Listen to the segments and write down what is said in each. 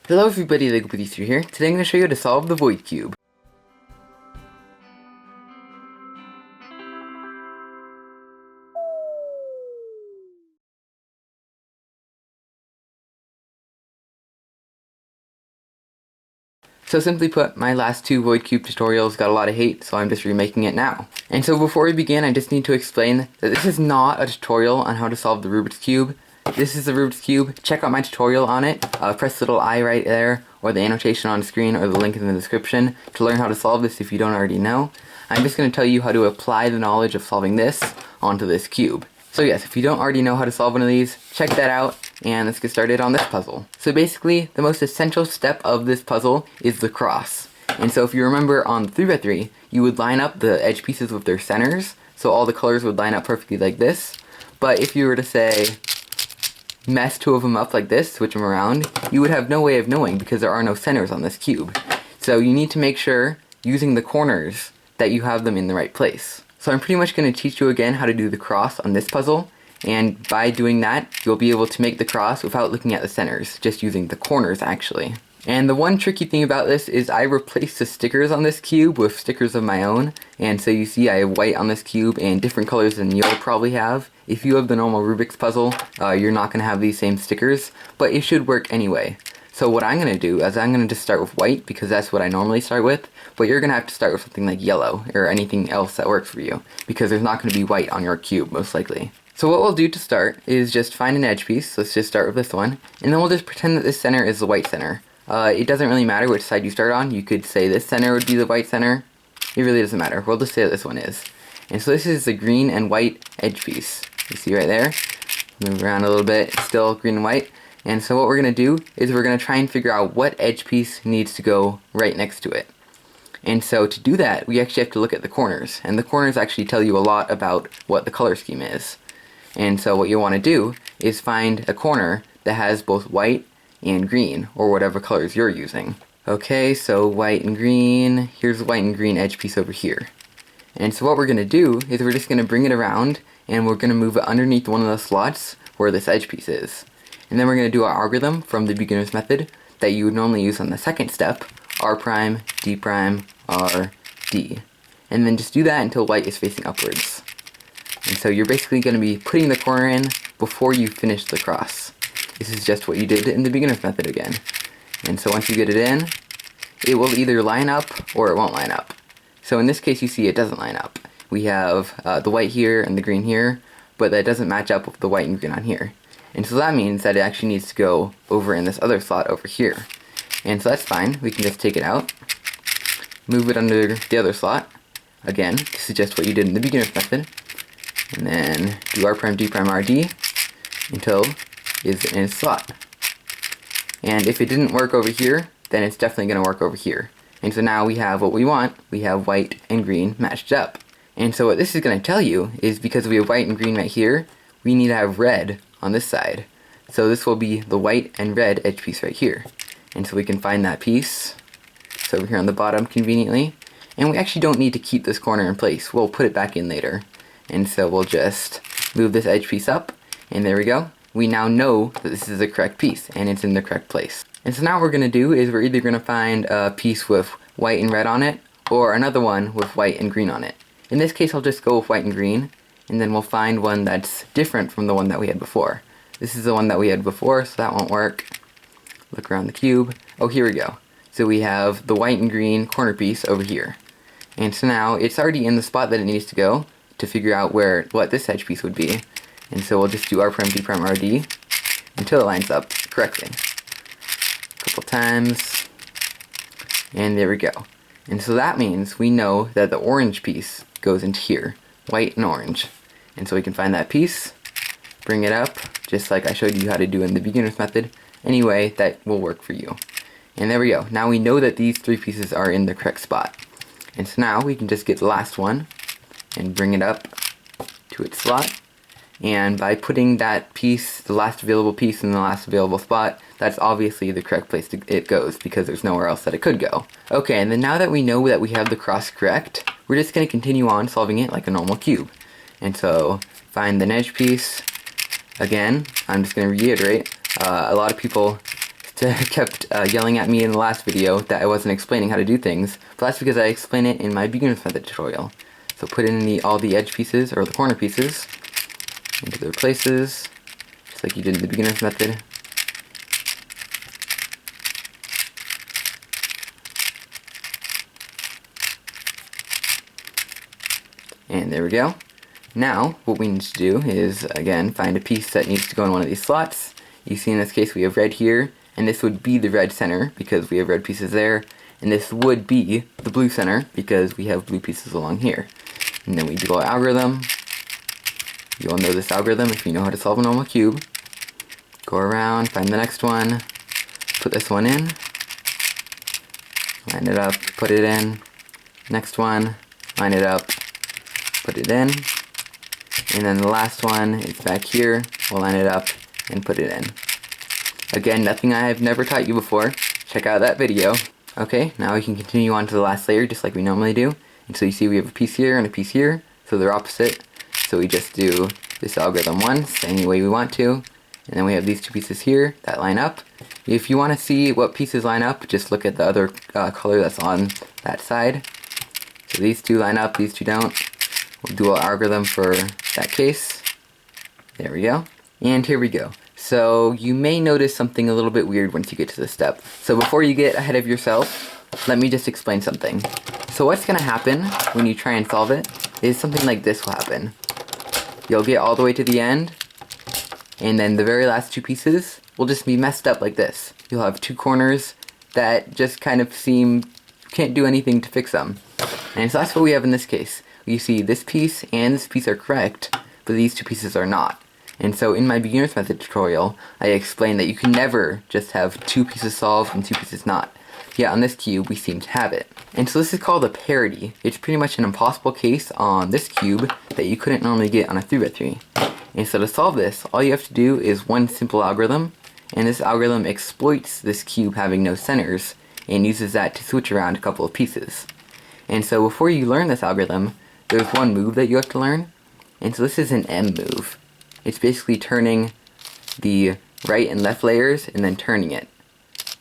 Hello everybody, LegoPlay3 here. Today I'm going to show you how to solve the void cube. So simply put, my last two void cube tutorials got a lot of hate, so I'm just remaking it now. And so before we begin, I just need to explain that this is not a tutorial on how to solve the Rubik's Cube. This is the Rubik's Cube. Check out my tutorial on it. Press the little I right there, or the annotation on screen, or the link in the description to learn how to solve this if you don't already know. I'm just going to tell you how to apply the knowledge of solving this onto this cube. So yes, if you don't already know how to solve one of these, check that out, and let's get started on this puzzle. So basically, the most essential step of this puzzle is the cross. And so if you remember on 3x3, you would line up the edge pieces with their centers, so all the colors would line up perfectly like this. But if you were to say, mess two of them up like this, switch them around, you would have no way of knowing because there are no centers on this cube. So you need to make sure, using the corners, that you have them in the right place. So I'm pretty much going to teach you again how to do the cross on this puzzle, and by doing that, you'll be able to make the cross without looking at the centers, just using the corners actually. And the one tricky thing about this is I replaced the stickers on this cube with stickers of my own, and so you see I have white on this cube and different colors than you'll probably have. If you have the normal Rubik's puzzle, you're not going to have these same stickers, but it should work anyway. So what I'm going to do is I'm going to just start with white because that's what I normally start with, but you're going to have to start with something like yellow or anything else that works for you because there's not going to be white on your cube most likely. So what we'll do to start is just find an edge piece. Let's just start with this one, and then we'll just pretend that this center is the white center. It doesn't really matter which side you start on. You could say this center would be the white center. It really doesn't matter. We'll just say that this one is. And so this is the green and white edge piece. You see right there? Move around a little bit. It's still green and white. And so what we're going to do is we're going to try and figure out what edge piece needs to go right next to it. And so to do that, we actually have to look at the corners. And the corners actually tell you a lot about what the color scheme is. And so what you want to do is find a corner that has both white and green, or whatever colors you're using. Okay, so white and green. Here's the white and green edge piece over here. And so what we're going to do is we're just going to bring it around, and we're going to move it underneath one of the slots where this edge piece is. And then we're going to do our algorithm from the beginner's method that you would normally use on the second step, R prime, D prime, R, D. And then just do that until white is facing upwards. And so you're basically going to be putting the corner in before you finish the cross. This is just what you did in the beginner's method again. And so once you get it in, it will either line up or it won't line up. So in this case you see it doesn't line up. We have the white here and the green here, but that doesn't match up with the white and green on here. And so that means that it actually needs to go over in this other slot over here. And so that's fine. We can just take it out, move it under the other slot. Again, this is just what you did in the beginner's method. And then do R prime, D prime, R, D until it's in its slot. And if it didn't work over here, then it's definitely going to work over here. And so now we have what we want. We have white and green matched up. And so what this is going to tell you is because we have white and green right here, we need to have red on this side. So this will be the white and red edge piece right here. And so we can find that piece. It's over here on the bottom conveniently. And we actually don't need to keep this corner in place. We'll put it back in later. And so we'll just move this edge piece up, and there we go. We now know that this is the correct piece, and it's in the correct place. And so now what we're going to do is we're either going to find a piece with white and red on it, or another one with white and green on it. In this case I'll just go with white and green, and then we'll find one that's different from the one that we had before. This is the one that we had before, so that won't work. Look around the cube. Oh, here we go. So we have the white and green corner piece over here. And so now it's already in the spot that it needs to go to figure out what this edge piece would be. And so we'll just do R prime, D prime, R, D until it lines up correctly. A couple times. And there we go. And so that means we know that the orange piece goes into here. White and orange. And so we can find that piece, bring it up, just like I showed you how to do in the beginner's method. Anyway, that will work for you. And there we go. Now we know that these three pieces are in the correct spot. And so now we can just get the last one and bring it up to its slot. And by putting that piece, the last available piece in the last available spot, that's obviously the correct place it goes because there's nowhere else that it could go. Okay, and then now that we know that we have the cross correct, we're just going to continue on solving it like a normal cube. And so find the edge piece. Again, I'm just going to reiterate, a lot of people kept yelling at me in the last video that I wasn't explaining how to do things, but that's because I explain it in my beginner's method tutorial. So put in all the edge pieces, or the corner pieces, into their places, just like you did in the beginner's method. And there we go. Now, what we need to do is, again, find a piece that needs to go in one of these slots. You see in this case we have red here, and this would be the red center, because we have red pieces there, and this would be the blue center, because we have blue pieces along here. And then we do our algorithm. You all know this algorithm if you know how to solve a normal cube. Go around, find the next one, put this one in, line it up, put it in, next one, line it up, put it in, and then the last one is back here. We'll line it up and put it in. Again, nothing I have never taught you before. Check out that video. Okay, now we can continue on to the last layer just like we normally do. And so you see we have a piece here and a piece here, so they're opposite. So we just do this algorithm once, any way we want to. And then we have these two pieces here that line up. If you want to see what pieces line up, just look at the other color that's on that side. So these two line up, these two don't. We'll do our algorithm for that case. There we go. And here we go. So you may notice something a little bit weird once you get to this step. So before you get ahead of yourself, let me just explain something. So what's going to happen when you try and solve it is something like this will happen. You'll get all the way to the end, and then the very last two pieces will just be messed up like this. You'll have two corners that just kind of can't do anything to fix them. And so that's what we have in this case. You see this piece and this piece are correct, but these two pieces are not. And so in my beginner's method tutorial, I explained that you can never just have two pieces solved and two pieces not. Yet on this cube, we seem to have it. And so this is called a parity. It's pretty much an impossible case on this cube that you couldn't normally get on a 3x3. And so to solve this, all you have to do is one simple algorithm, and this algorithm exploits this cube having no centers, and uses that to switch around a couple of pieces. And so before you learn this algorithm, there's one move that you have to learn, and so this is an M move. It's basically turning the right and left layers and then turning it.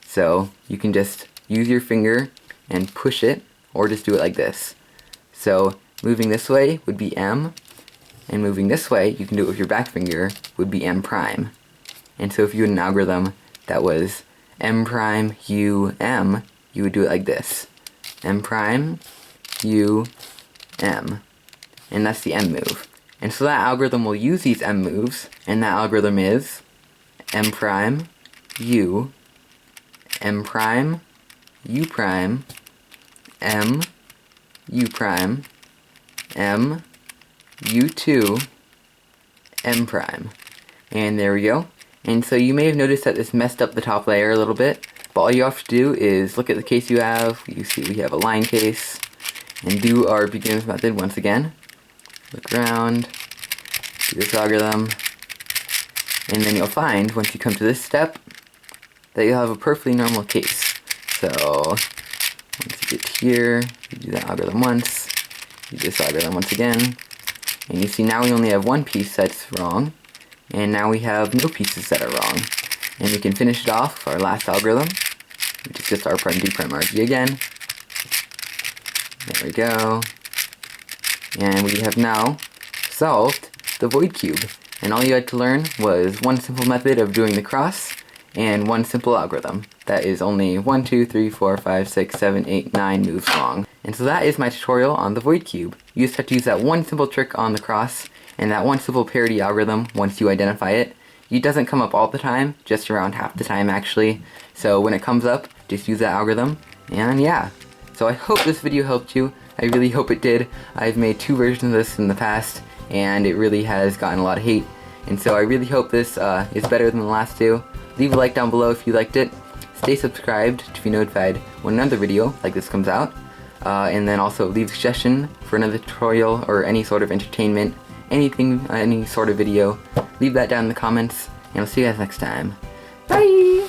So you can just use your finger and push it, or just do it like this. So moving this way would be M, and moving this way, you can do it with your back finger, would be M prime. And so if you had an algorithm that was M prime U M, you would do it like this. M prime U M. And that's the M move. And so that algorithm will use these M moves, and that algorithm is M prime U M prime U prime M U prime M U2 M prime. And there we go. And so you may have noticed that this messed up the top layer a little bit, but all you have to do is look at the case you have. You see we have a line case, and do our beginner's method once again. Look around, do this algorithm, and then you'll find, once you come to this step, that you'll have a perfectly normal case. So, once you get here, you do that algorithm once, you do this algorithm once again, and you see now we only have one piece that's wrong, and now we have no pieces that are wrong. And we can finish it off with our last algorithm, which is just R prime D prime RG again. There we go. And we have now solved the void cube. And all you had to learn was one simple method of doing the cross, and one simple algorithm that is only 1, 2, 3, 4, 5, 6, 7, 8, 9 moves long. And so that is my tutorial on the void cube. You just have to use that one simple trick on the cross, and that one simple parity algorithm once you identify it. It doesn't come up all the time, just around half the time actually. So when it comes up, just use that algorithm, and yeah. So I hope this video helped you. I really hope it did. I've made 2 versions of this in the past, and it really has gotten a lot of hate. And so I really hope this is better than the last 2. Leave a like down below if you liked it. Stay subscribed to be notified when another video like this comes out. And then also leave a suggestion for another tutorial or any sort of entertainment, anything, any sort of video. Leave that down in the comments, and I'll see you guys next time. Bye!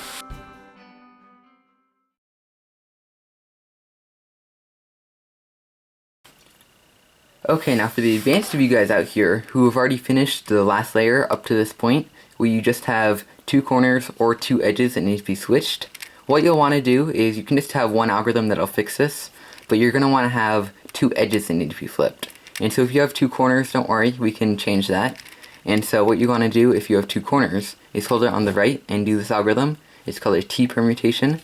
Okay, now for the advanced of you guys out here who have already finished the last layer up to this point, where you just have 2 corners or 2 edges that need to be switched, what you'll want to do is you can just have one algorithm that'll fix this, but you're going to want to have 2 edges that need to be flipped. And so if you have 2 corners, don't worry, we can change that. And so what you want to do if you have 2 corners is hold it on the right and do this algorithm. It's called a T permutation.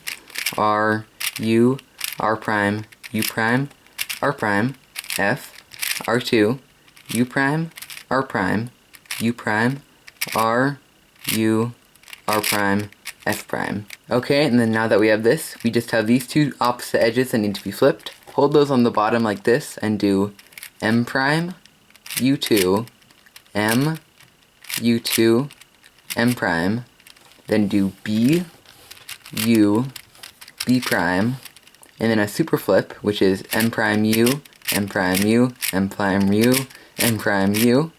R, U, R prime, U prime, R prime, F, R2, U prime, R prime, U prime, R, U, R prime, F prime. Okay, and then now that we have this, we just have these 2 opposite edges that need to be flipped. Hold those on the bottom like this and do M prime, U2, M, U2, M prime, then do B, U, B prime, and then a super flip, which is M prime U, M prime U, M prime U, M prime U,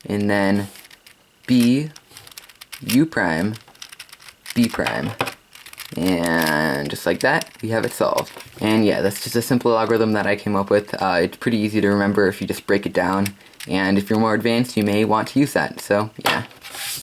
and then B, U prime, B prime. And just like that, we have it solved. And yeah, that's just a simple algorithm that I came up with. It's pretty easy to remember if you just break it down, and if you're more advanced, you may want to use that. So yeah.